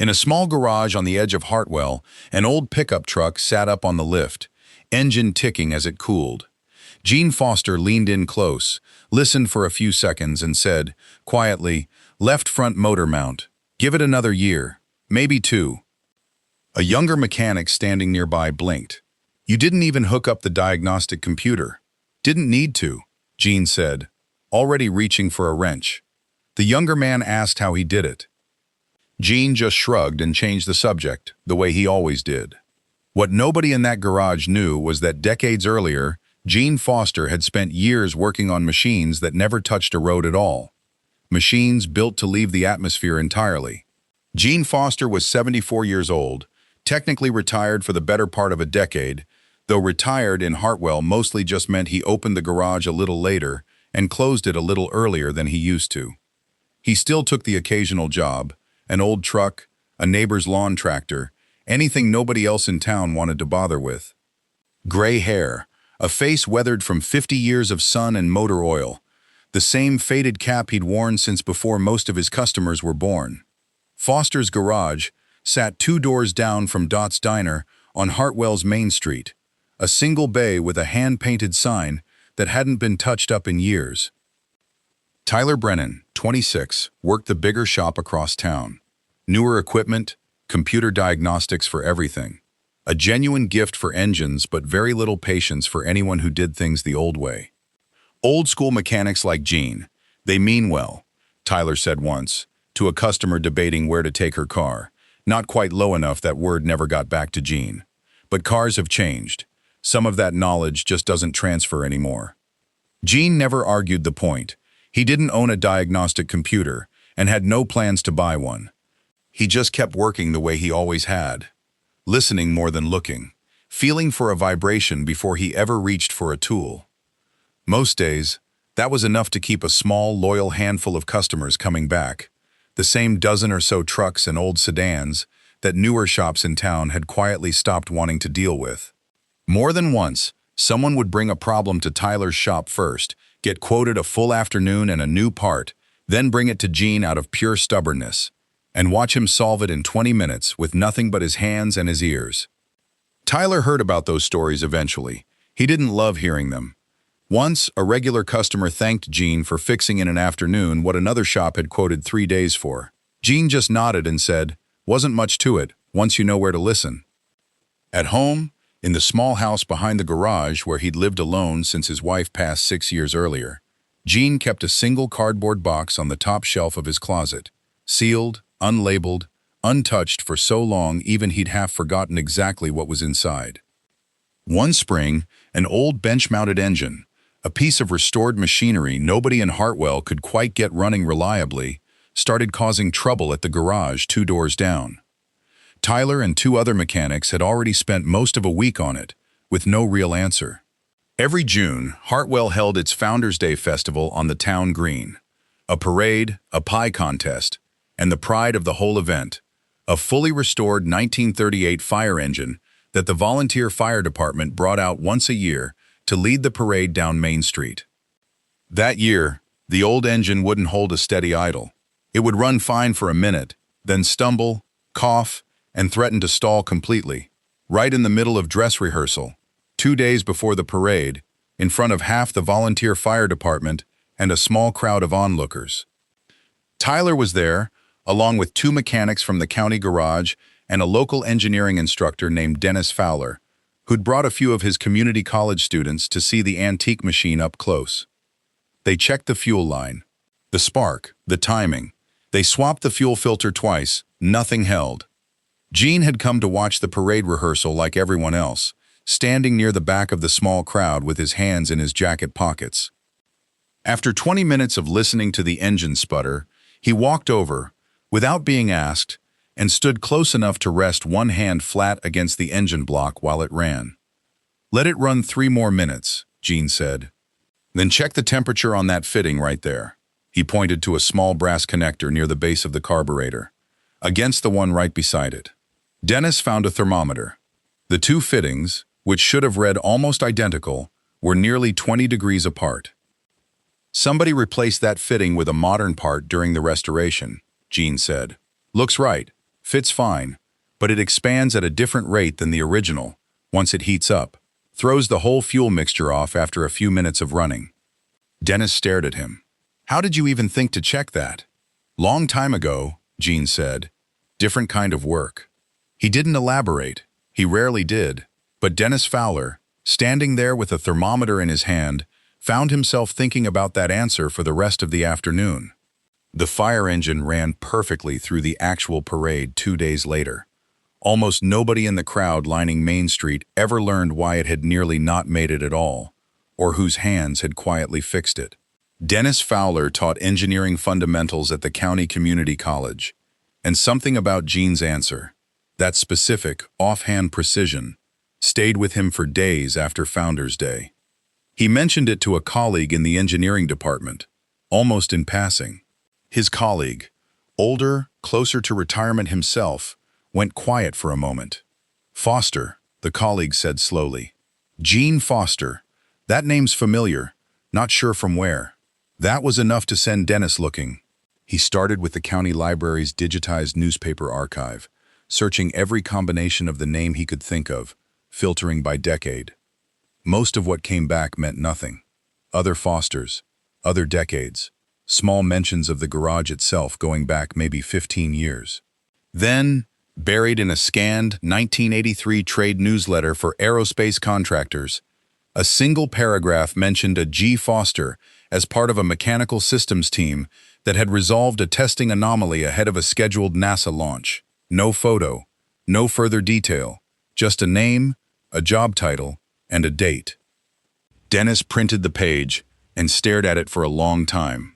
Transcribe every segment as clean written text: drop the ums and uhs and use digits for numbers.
In a small garage on the edge of Hartwell, an old pickup truck sat up on the lift, engine ticking as it cooled. Gene Foster leaned in close, listened for a few seconds and said, quietly, "Left front motor mount. Give it another year, maybe two." A younger mechanic standing nearby blinked. "You didn't even hook up the diagnostic computer." "Didn't need to," Gene said, already reaching for a wrench. The younger man asked how he did it. Gene just shrugged and changed the subject, the way he always did. What nobody in that garage knew was that decades earlier, Gene Foster had spent years working on machines that never touched a road at all. Machines built to leave the atmosphere entirely. Gene Foster was 74 years old, technically retired for the better part of a decade, though retired in Hartwell mostly just meant he opened the garage a little later and closed it a little earlier than he used to. He still took the occasional job, an old truck, a neighbor's lawn tractor, anything nobody else in town wanted to bother with. Gray hair, a face weathered from 50 years of sun and motor oil, the same faded cap he'd worn since before most of his customers were born. Foster's garage sat 2 doors down from Dot's Diner on Hartwell's Main Street, a single bay with a hand-painted sign that hadn't been touched up in years. Tyler Brennan, 26, worked the bigger shop across town. Newer equipment, computer diagnostics for everything. A genuine gift for engines, but very little patience for anyone who did things the old way. "Old-school mechanics like Gene, they mean well," Tyler said once, to a customer debating where to take her car, not quite low enough that word never got back to Gene. But cars have changed. Some of that knowledge just doesn't transfer anymore. Gene never argued the point. He didn't own a diagnostic computer and had no plans to buy one. He just kept working the way he always had, listening more than looking, feeling for a vibration before he ever reached for a tool. Most days, that was enough to keep a small, loyal handful of customers coming back, the same dozen or so trucks and old sedans that newer shops in town had quietly stopped wanting to deal with. More than once, someone would bring a problem to Tyler's shop first, get quoted a full afternoon and a new part, then bring it to Gene out of pure stubbornness, and watch him solve it in 20 minutes with nothing but his hands and his ears. Tyler heard about those stories eventually. He didn't love hearing them. Once, a regular customer thanked Gene for fixing in an afternoon what another shop had quoted 3 days for. Gene just nodded and said, "Wasn't much to it, once you know where to listen." At home, in the small house behind the garage where he'd lived alone since his wife passed 6 years earlier, Gene kept a single cardboard box on the top shelf of his closet, sealed, unlabeled, untouched for so long even he'd half forgotten exactly what was inside. One spring, an old bench-mounted engine, a piece of restored machinery nobody in Hartwell could quite get running reliably, started causing trouble at the garage 2 doors down. Tyler and 2 other mechanics had already spent most of a week on it, with no real answer. Every June, Hartwell held its Founders Day festival on the town green. A parade, a pie contest, and the pride of the whole event, a fully restored 1938 fire engine that the volunteer fire department brought out once a year to lead the parade down Main Street. That year, the old engine wouldn't hold a steady idle. It would run fine for a minute, then stumble, cough, and threaten to stall completely, right in the middle of dress rehearsal, 2 days before the parade, in front of half the volunteer fire department and a small crowd of onlookers. Tyler was there, along with 2 mechanics from the county garage and a local engineering instructor named Dennis Fowler, who'd brought a few of his community college students to see the antique machine up close. They checked the fuel line, the spark, the timing. They swapped the fuel filter twice, nothing held. Gene had come to watch the parade rehearsal like everyone else, standing near the back of the small crowd with his hands in his jacket pockets. After 20 minutes of listening to the engine sputter, he walked over, without being asked, and stood close enough to rest one hand flat against the engine block while it ran. "Let it run 3 more minutes," Gene said. "Then check the temperature on that fitting right there." He pointed to a small brass connector near the base of the carburetor, against the one right beside it. Dennis found a thermometer. The 2 fittings, which should have read almost identical, were nearly 20 degrees apart. "Somebody replaced that fitting with a modern part during the restoration," Gene said. "Looks right. Fits fine, but it expands at a different rate than the original once it heats up. Throws the whole fuel mixture off after a few minutes of running. Dennis stared at him. How did you even think to check that? Long time ago, Gene said. Different kind of work. He didn't elaborate. He rarely did. But Dennis Fowler, standing there with a thermometer in his hand, found himself thinking about that answer for the rest of the afternoon. The fire engine ran perfectly through the actual parade 2 days later. Almost nobody in the crowd lining Main Street ever learned why it had nearly not made it at all, or whose hands had quietly fixed it. Dennis Fowler taught engineering fundamentals at the County Community College, and something about Gene's answer, that specific, offhand precision, stayed with him for days after Founders Day. He mentioned it to a colleague in the engineering department, almost in passing. His colleague, older, closer to retirement himself, went quiet for a moment. Foster, the colleague said slowly. Gene Foster. That name's familiar, not sure from where. That was enough to send Dennis looking. He started with the county library's digitized newspaper archive, searching every combination of the name he could think of, filtering by decade. Most of what came back meant nothing. Other Fosters, other decades, small mentions of the garage itself going back maybe 15 years. Then, buried in a scanned 1983 trade newsletter for aerospace contractors, a single paragraph mentioned a G. Foster as part of a mechanical systems team that had resolved a testing anomaly ahead of a scheduled NASA launch. No photo, no further detail, just a name, a job title, and a date. Dennis printed the page and stared at it for a long time.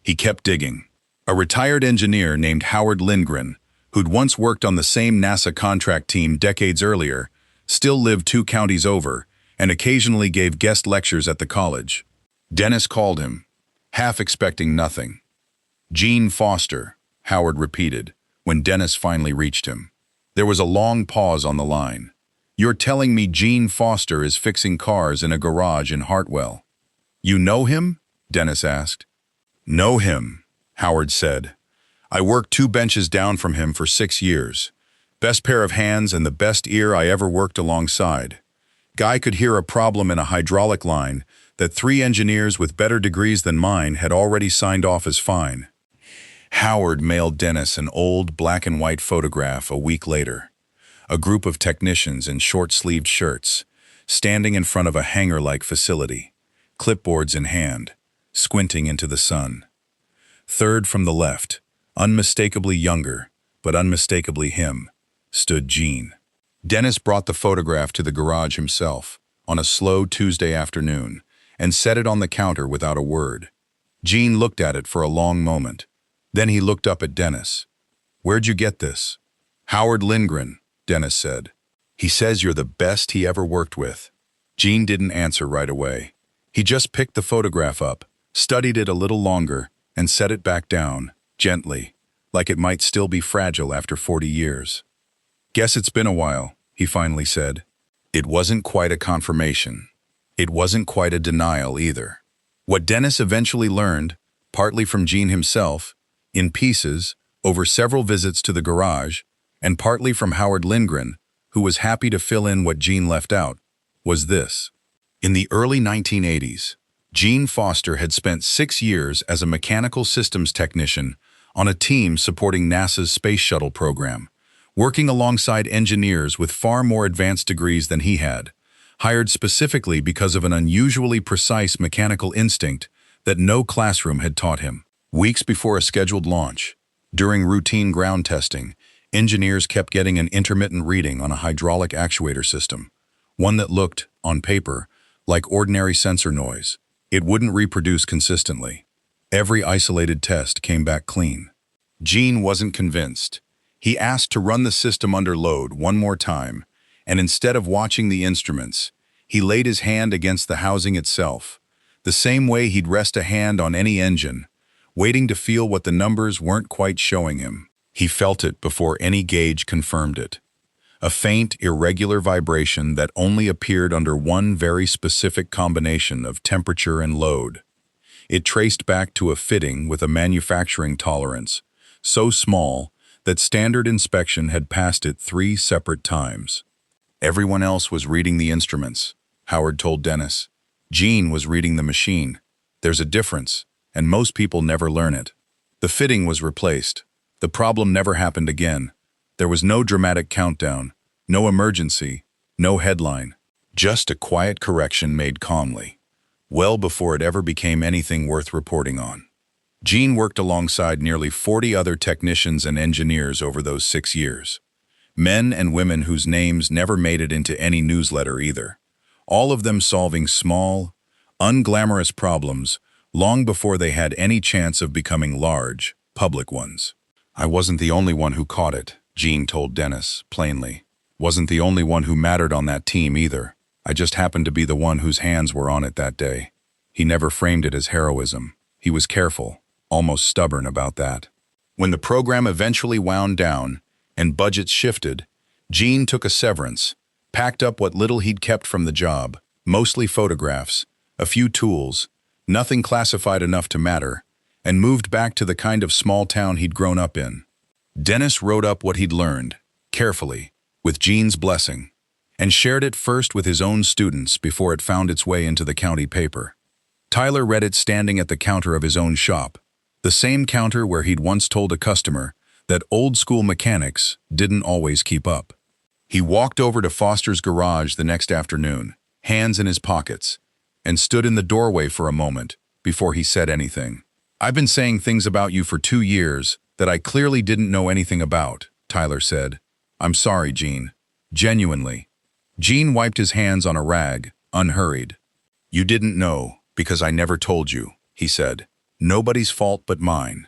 He kept digging. A retired engineer named Howard Lindgren, who'd once worked on the same NASA contract team decades earlier, still lived 2 counties over, and occasionally gave guest lectures at the college. Dennis called him, half expecting nothing. Gene Foster, Howard repeated, when Dennis finally reached him. There was a long pause on the line. You're telling me Gene Foster is fixing cars in a garage in Hartwell? You know him? Dennis asked. Know him, Howard said. I worked 2 benches down from him for 6 years. Best pair of hands and the best ear I ever worked alongside. Guy could hear a problem in a hydraulic line that 3 engineers with better degrees than mine had already signed off as fine. Howard mailed Dennis an old black and white photograph a week later. A group of technicians in short-sleeved shirts, standing in front of a hangar-like facility, clipboards in hand, squinting into the sun. Third from the left, unmistakably younger, but unmistakably him, stood Gene. Dennis brought the photograph to the garage himself, on a slow Tuesday afternoon, and set it on the counter without a word. Gene looked at it for a long moment. Then he looked up at Dennis. Where'd you get this? Howard Lindgren, Dennis said. He says you're the best he ever worked with. Gene didn't answer right away. He just picked the photograph up, studied it a little longer, and set it back down, gently, like it might still be fragile after 40 years. Guess it's been a while, he finally said. It wasn't quite a confirmation. It wasn't quite a denial either. What Dennis eventually learned, partly from Gene himself, in pieces, over several visits to the garage, and partly from Howard Lindgren, who was happy to fill in what Gene left out, was this. In the early 1980s, Gene Foster had spent 6 years as a mechanical systems technician on a team supporting NASA's space shuttle program, working alongside engineers with far more advanced degrees than he had, hired specifically because of an unusually precise mechanical instinct that no classroom had taught him. Weeks before a scheduled launch, during routine ground testing, engineers kept getting an intermittent reading on a hydraulic actuator system, one that looked, on paper, like ordinary sensor noise. It wouldn't reproduce consistently. Every isolated test came back clean. Gene wasn't convinced. He asked to run the system under load one more time, and instead of watching the instruments, he laid his hand against the housing itself, the same way he'd rest a hand on any engine, waiting to feel what the numbers weren't quite showing him. He felt it before any gauge confirmed it. A faint, irregular vibration that only appeared under one very specific combination of temperature and load. It traced back to a fitting with a manufacturing tolerance, so small that standard inspection had passed it 3 separate times. Everyone else was reading the instruments, Howard told Dennis. Gene was reading the machine. There's a difference, and most people never learn it. The fitting was replaced. The problem never happened again. There was no dramatic countdown, no emergency, no headline. Just a quiet correction made calmly, well before it ever became anything worth reporting on. Gene worked alongside nearly 40 other technicians and engineers over those 6 years. Men and women whose names never made it into any newsletter either. All of them solving small, unglamorous problems long before they had any chance of becoming large, public ones. I wasn't the only one who caught it, Gene told Dennis, plainly. Wasn't the only one who mattered on that team either. I just happened to be the one whose hands were on it that day. He never framed it as heroism. He was careful, almost stubborn about that. When the program eventually wound down and budgets shifted, Gene took a severance, packed up what little he'd kept from the job, mostly photographs, a few tools, nothing classified enough to matter, and moved back to the kind of small town he'd grown up in. Dennis wrote up what he'd learned, carefully, with Gene's blessing, and shared it first with his own students before it found its way into the county paper. Tyler read it standing at the counter of his own shop, the same counter where he'd once told a customer that old-school mechanics didn't always keep up. He walked over to Foster's garage the next afternoon, hands in his pockets, and stood in the doorway for a moment before he said anything. "I've been saying things about you for 2 years that I clearly didn't know anything about," Tyler said. "I'm sorry, Gene. Genuinely." Gene wiped his hands on a rag, unhurried. "You didn't know, because I never told you," he said. "Nobody's fault but mine."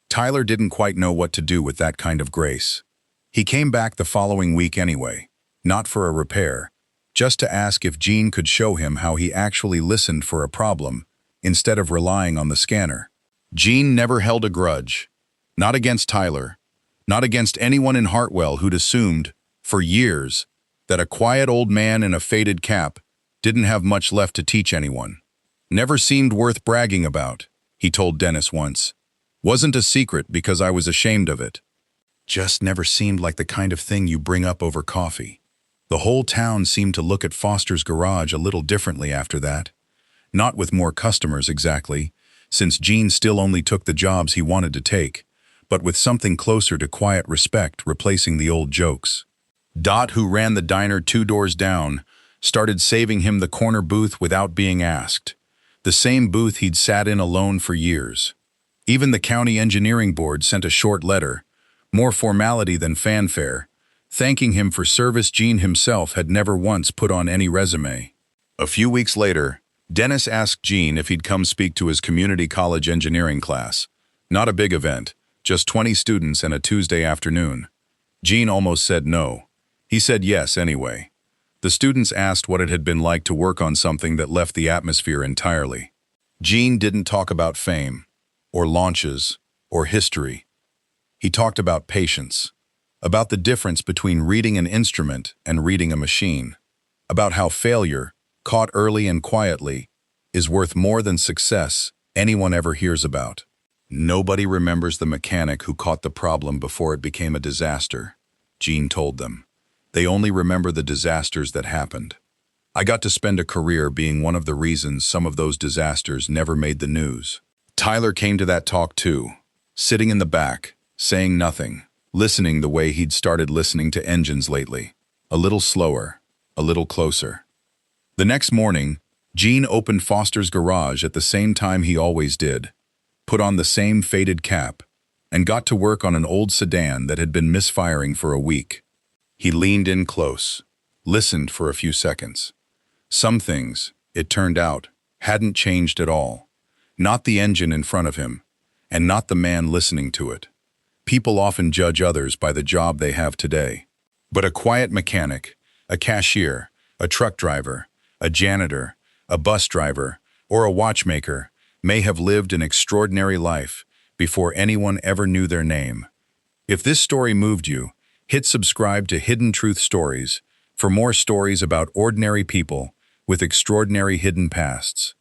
Tyler didn't quite know what to do with that kind of grace. He came back the following week anyway, not for a repair, just to ask if Gene could show him how he actually listened for a problem, instead of relying on the scanner. Gene never held a grudge. Not against Tyler, not against anyone in Hartwell who'd assumed, for years, that a quiet old man in a faded cap didn't have much left to teach anyone. "Never seemed worth bragging about," he told Dennis once. "Wasn't a secret because I was ashamed of it. Just never seemed like the kind of thing you bring up over coffee." The whole town seemed to look at Foster's garage a little differently after that. Not with more customers exactly, since Gene still only took the jobs he wanted to take, but with something closer to quiet respect replacing the old jokes. Dot, who ran the diner 2 doors down, started saving him the corner booth without being asked, the same booth he'd sat in alone for years. Even the county engineering board sent a short letter, more formality than fanfare, thanking him for service Gene himself had never once put on any resume. A few weeks later, Dennis asked Gene if he'd come speak to his community college engineering class. Not a big event, just 20 students and a Tuesday afternoon. Gene almost said no. He said yes anyway. The students asked what it had been like to work on something that left the atmosphere entirely. Gene didn't talk about fame, or launches, or history. He talked about patience, about the difference between reading an instrument and reading a machine, about how failure, caught early and quietly, is worth more than success anyone ever hears about. Nobody remembers the mechanic who caught the problem before it became a disaster, Gene told them. They only remember the disasters that happened. I got to spend a career being one of the reasons some of those disasters never made the news. Tyler came to that talk too, sitting in the back, saying nothing, listening the way he'd started listening to engines lately. A little slower, a little closer. The next morning, Gene opened Foster's garage at the same time he always did, put on the same faded cap, and got to work on an old sedan that had been misfiring for a week. He leaned in close, listened for a few seconds. Some things, it turned out, hadn't changed at all. Not the engine in front of him, and not the man listening to it. People often judge others by the job they have today. But a quiet mechanic, a cashier, a truck driver, a janitor, a bus driver, or a watchmaker may have lived an extraordinary life before anyone ever knew their name. If this story moved you, hit subscribe to Hidden Truth Stories for more stories about ordinary people with extraordinary hidden pasts.